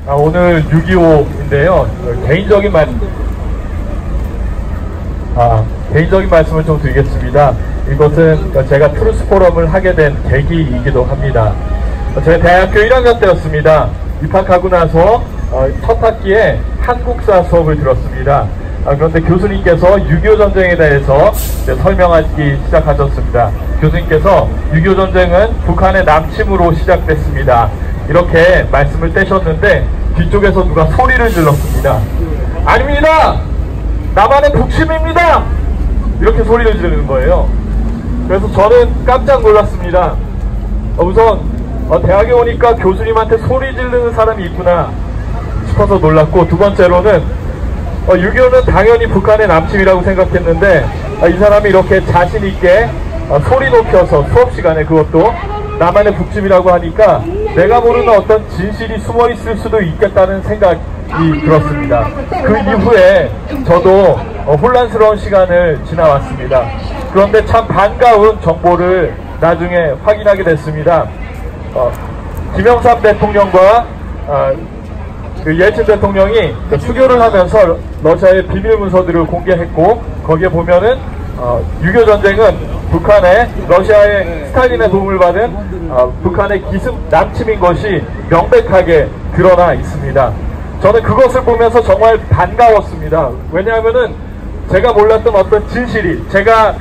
오늘 6.25인데요. 개인적인 말씀을 좀 드리겠습니다. 이것은 제가 트루스 포럼을 하게 된 계기이기도 합니다. 제가 대학교 1학년 때였습니다. 입학하고 나서 첫 학기에 한국사 수업을 들었습니다. 그런데 교수님께서 6.25 전쟁에 대해서 설명하기 시작하셨습니다. 교수님께서 6.25 전쟁은 북한의 남침으로 시작됐습니다. 이렇게 말씀을 떼셨는데 뒤쪽에서 누가 소리를 질렀습니다. 아닙니다! 남한의 북침입니다! 이렇게 소리를 지르는 거예요. 그래서 저는 깜짝 놀랐습니다. 우선 대학에 오니까 교수님한테 소리 지르는 사람이 있구나 싶어서 놀랐고, 두 번째로는 6.25는 당연히 북한의 남침이라고 생각했는데 이 사람이 이렇게 자신있게 소리 높여서 수업시간에 그것도 남한의 북침이라고 하니까 내가 모르는 어떤 진실이 숨어있을 수도 있겠다는 생각이 들었습니다. 그 이후에 저도 혼란스러운 시간을 지나왔습니다. 그런데 참 반가운 정보를 나중에 확인하게 됐습니다. 김영삼 대통령과 예친 대통령이 수교를 하면서 러시아의 비밀 문서들을 공개했고, 거기에 보면은 6.25 전쟁은 북한의 러시아의 스탈린의 도움을 받은 북한의 기습 남침인 것이 명백하게 드러나 있습니다. 저는 그것을 보면서 정말 반가웠습니다. 왜냐하면은 제가 몰랐던 어떤 진실이, 제가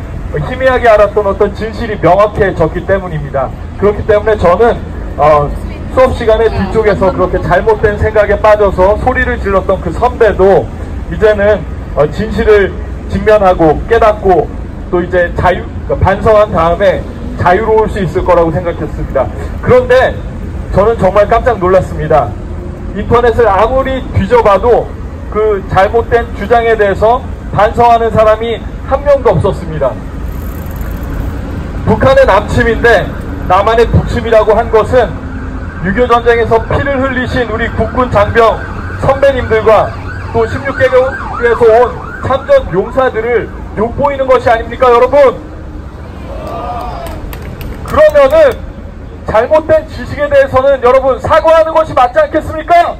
희미하게 알았던 어떤 진실이 명확해졌기 때문입니다. 그렇기 때문에 저는 수업 시간에 뒤쪽에서 그렇게 잘못된 생각에 빠져서 소리를 질렀던 그 선배도 이제는 진실을 직면하고 깨닫고 또 이제 반성한 다음에 자유로울 수 있을 거라고 생각했습니다. 그런데 저는 정말 깜짝 놀랐습니다. 인터넷을 아무리 뒤져봐도 그 잘못된 주장에 대해서 반성하는 사람이 한 명도 없었습니다. 북한의 남침인데 남한의 북침이라고 한 것은 6.25 전쟁에서 피를 흘리신 우리 국군 장병 선배님들과 또 16개국에서 온 참전 용사들을 욕보이는 것이 아닙니까, 여러분? 그러면은 잘못된 지식에 대해서는 여러분 사과하는 것이 맞지 않겠습니까?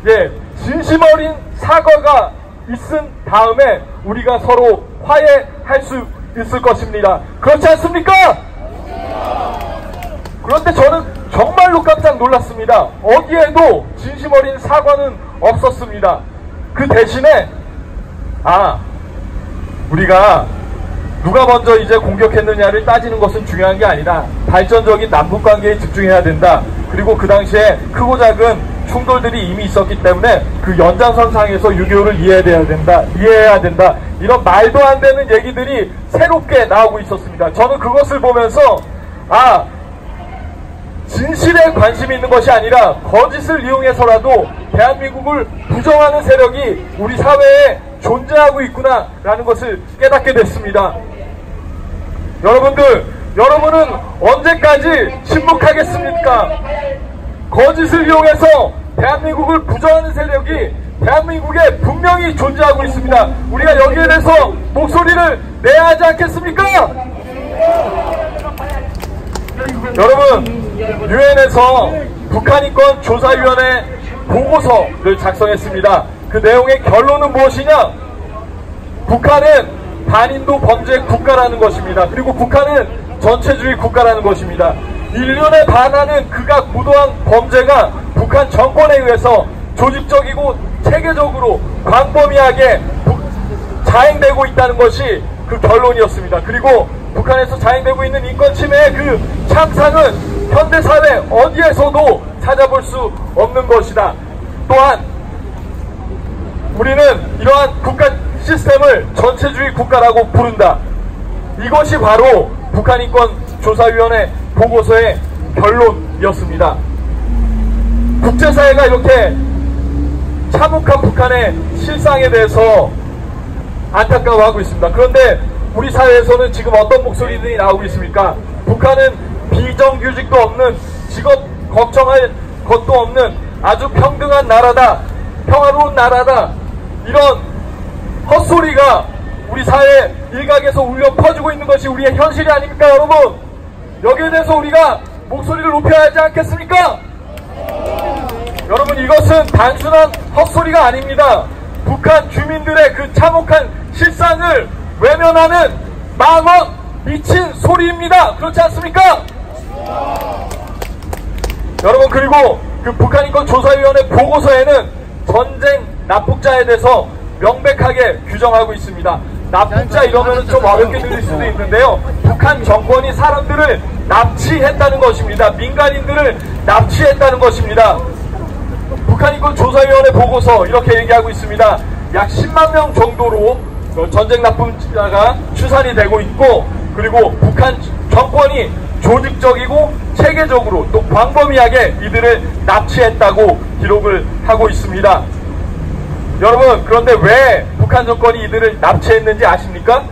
예, 진심 어린 사과가 있은 다음에 우리가 서로 화해할 수 있을 것입니다. 그렇지 않습니까? 그런데 저는 정말로 깜짝 놀랐습니다. 어디에도 진심 어린 사과는 없었습니다. 그 대신에 우리가 누가 먼저 이제 공격했느냐를 따지는 것은 중요한 게 아니다. 발전적인 남북관계에 집중해야 된다. 그리고 그 당시에 크고 작은 충돌들이 이미 있었기 때문에 그 연장선상에서 6.25를 이해해야 된다. 이런 말도 안 되는 얘기들이 새롭게 나오고 있었습니다. 저는 그것을 보면서 진실에 관심이 있는 것이 아니라 거짓을 이용해서라도 대한민국을 부정하는 세력이 우리 사회에 존재하고 있구나 라는 것을 깨닫게 됐습니다. 여러분은 언제까지 침묵하겠습니까? 거짓을 이용해서 대한민국을 부정하는 세력이 대한민국에 분명히 존재하고 있습니다. 우리가 여기에 대해서 목소리를 내야 하지 않겠습니까? 여러분, 유엔에서 북한인권 조사위원회 보고서를 작성했습니다. 그 내용의 결론은 무엇이냐? 북한은 반인도 범죄 국가라는 것입니다. 그리고 북한은 전체주의 국가라는 것입니다. 인륜에 반하는 극악 무도한 범죄가 북한 정권에 의해서 조직적이고 체계적으로 광범위하게 자행되고 있다는 것이 그 결론이었습니다. 그리고 북한에서 자행되고 있는 인권 침해의 그 참상은 현대사회 어디에서도 찾아볼 수 없는 것이다. 또한 우리는 이러한 국가 시스템을 전체주의 국가라고 부른다. 이것이 바로 북한인권조사위원회 보고서의 결론이었습니다. 국제사회가 이렇게 참혹한 북한의 실상에 대해서 안타까워하고 있습니다. 그런데 우리 사회에서는 지금 어떤 목소리들이 나오고 있습니까? 북한은 비정규직도 없는, 직업 걱정할 것도 없는 아주 평등한 나라다, 평화로운 나라다, 이런 헛소리가 우리 사회 일각에서 울려 퍼지고 있는 것이 우리의 현실이 아닙니까, 여러분? 여기에 대해서 우리가 목소리를 높여야 하지 않겠습니까? 단순한 헛소리가 아닙니다. 북한 주민들의 그 참혹한 실상을 외면하는 망언 미친 소리입니다. 그렇지 않습니까? 여러분, 그리고 그 북한인권조사위원회 보고서에는 전쟁 납북자에 대해서 명백하게 규정하고 있습니다. 납북자 이러면 좀 어렵게 들릴 수도 있는데요. 북한 정권이 사람들을 납치했다는 것입니다. 민간인들을 납치했다는 것입니다. 북한인권조사위원회 보고서 이렇게 얘기하고 있습니다. 약 10만 명 정도로 전쟁 납북자가 추산이 되고 있고, 그리고 북한 정권이 조직적이고 체계적으로 또 광범위하게 이들을 납치했다고 기록을 하고 있습니다. 여러분, 그런데 왜 북한 정권이 이들을 납치했는지 아십니까?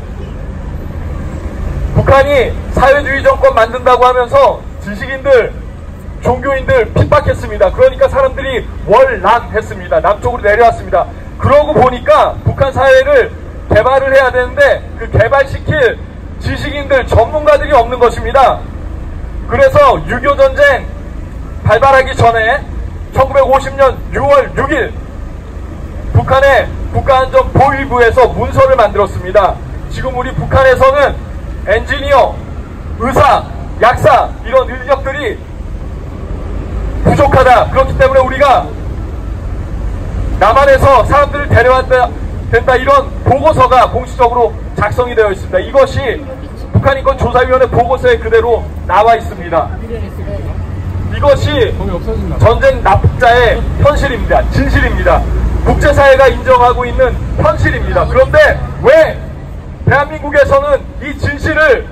북한이 사회주의 정권 만든다고 하면서 지식인들, 종교인들 핍박했습니다. 그러니까 사람들이 월남했습니다. 남쪽으로 내려왔습니다. 그러고 보니까 북한 사회를 개발을 해야 되는데 그 개발시킬 지식인들, 전문가들이 없는 것입니다. 그래서 6.25 전쟁 발발하기 전에 1950년 6월 6일 북한의 국가안전보위부에서 문서를 만들었습니다. 지금 우리 북한에서는 엔지니어, 의사, 약사 이런 인력들이 부족하다. 그렇기 때문에 우리가 남한에서 사람들을 데려와야 된다. 이런 보고서가 공식적으로 작성이 되어 있습니다. 이것이 북한인권조사위원회 보고서에 그대로 나와 있습니다. 이것이 전쟁 납북자의 현실입니다. 진실입니다. 국제사회가 인정하고 있는 현실입니다. 그런데 왜 대한민국에서는 이 진실을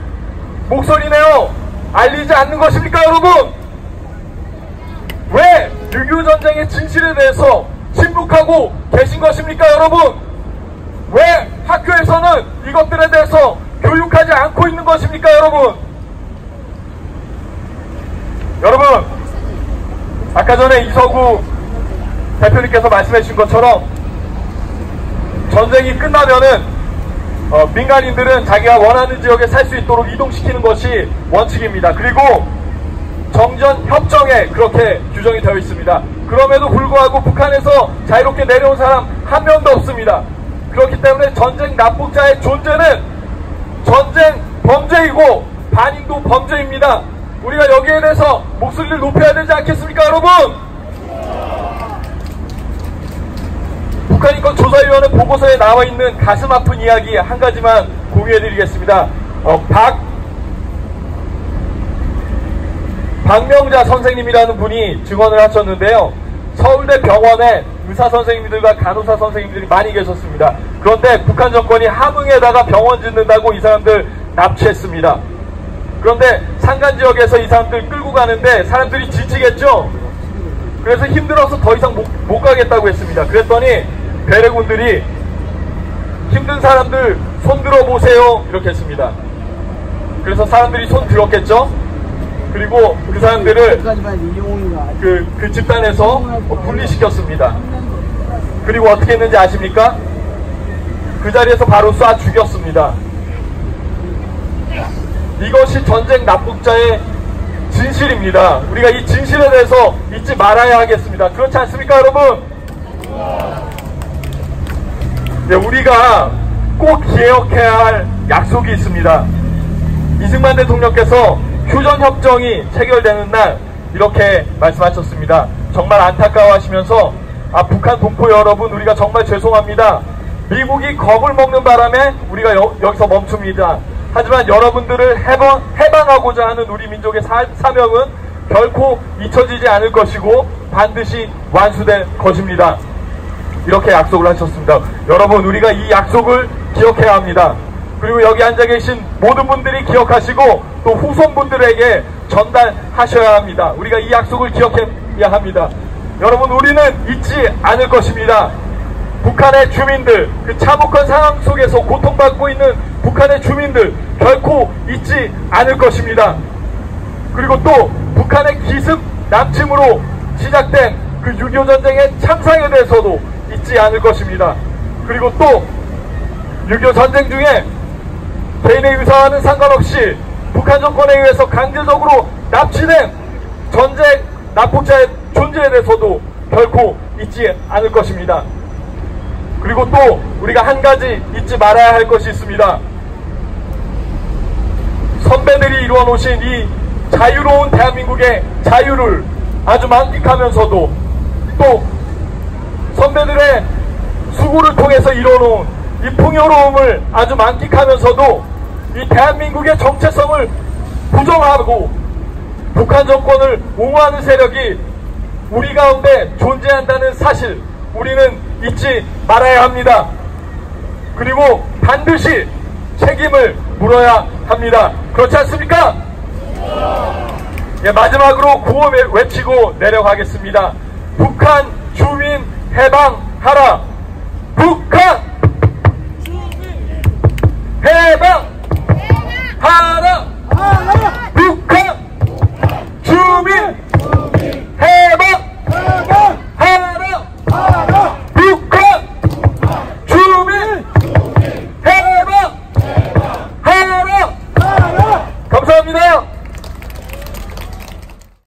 목소리내어 알리지 않는 것입니까, 여러분? 왜 6.25 전쟁의 진실에 대해서 침묵하고 계신 것입니까, 여러분? 왜 학교에서는 이것들에 대해서 교육하지 않고 있는 것입니까, 여러분? 여러분, 아까 전에 이서구 대표님께서 말씀해 주신 것처럼 전쟁이 끝나면은 민간인들은 자기가 원하는 지역에 살 수 있도록 이동시키는 것이 원칙입니다. 그리고 정전협정에 그렇게 규정이 되어 있습니다. 그럼에도 불구하고 북한에서 자유롭게 내려온 사람 한 명도 없습니다. 그렇기 때문에 전쟁 납북자의 존재는 전쟁 범죄이고 반인도 범죄입니다. 우리가 여기에 대해서 목소리를 높여야 되지 않겠습니까, 여러분? 북한인권조사위원회 보고서에 나와 있는 가슴 아픈 이야기 한 가지만 공유해드리겠습니다. 박명자 선생님이라는 분이 증언을 하셨는데요. 서울대 병원에 의사 선생님들과 간호사 선생님들이 많이 계셨습니다. 그런데 북한 정권이 함흥에다가 병원 짓는다고 이 사람들 납치했습니다. 그런데 산간 지역에서 이 사람들 끌고 가는데 사람들이 지치겠죠? 그래서 힘들어서 더 이상 못 가겠다고 했습니다. 그랬더니 괴뢰군들이 힘든 사람들 손 들어보세요 이렇게 했습니다. 그래서 사람들이 손 들었겠죠? 그리고 그 사람들을 그 집단에서 분리시켰습니다. 그리고 어떻게 했는지 아십니까? 그 자리에서 바로 쏴 죽였습니다. 이것이 전쟁 납북자의 진실입니다. 우리가 이 진실에 대해서 잊지 말아야 하겠습니다. 그렇지 않습니까, 여러분? 네, 우리가 꼭 기억해야 할 약속이 있습니다. 이승만 대통령께서 휴전협정이 체결되는 날 이렇게 말씀하셨습니다. 정말 안타까워하시면서 북한 동포 여러분, 우리가 정말 죄송합니다. 미국이 겁을 먹는 바람에 우리가 여기서 멈춥니다. 하지만 여러분들을 해방하고자 하는 우리 민족의 사명은 결코 잊혀지지 않을 것이고 반드시 완수될 것입니다. 이렇게 약속을 하셨습니다. 여러분, 우리가 이 약속을 기억해야 합니다. 그리고 여기 앉아 계신 모든 분들이 기억하시고 또 후손분들에게 전달하셔야 합니다. 우리가 이 약속을 기억해야 합니다. 여러분, 우리는 잊지 않을 것입니다. 북한의 주민들, 그 참혹한 상황 속에서 고통받고 있는 북한의 주민들 결코 잊지 않을 것입니다. 그리고 또 북한의 기습 남침으로 시작된 그 6.25 전쟁의 참상에 대해서도 잊지 않을 것입니다. 그리고 또 6.25 전쟁 중에 개인의 의사와는 상관없이 북한 정권에 의해서 강제적으로 납치된 전쟁 납북자의 존재에 대해서도 결코 잊지 않을 것입니다. 그리고 또 우리가 한 가지 잊지 말아야 할 것이 있습니다. 선배들이 이루어 놓으신 이 자유로운 대한민국의 자유를 아주 만끽하면서도 또 선배들의 수고를 통해서 이뤄놓은 이 풍요로움을 아주 만끽하면서도 이 대한민국의 정체성을 부정하고 북한 정권을 옹호하는 세력이 우리 가운데 존재한다는 사실, 우리는 잊지 말아야 합니다. 그리고 반드시 책임을 물어야 합니다. 그렇지 않습니까? 예, 마지막으로 구호 외치고 내려가겠습니다. 북한 주민 해방하라.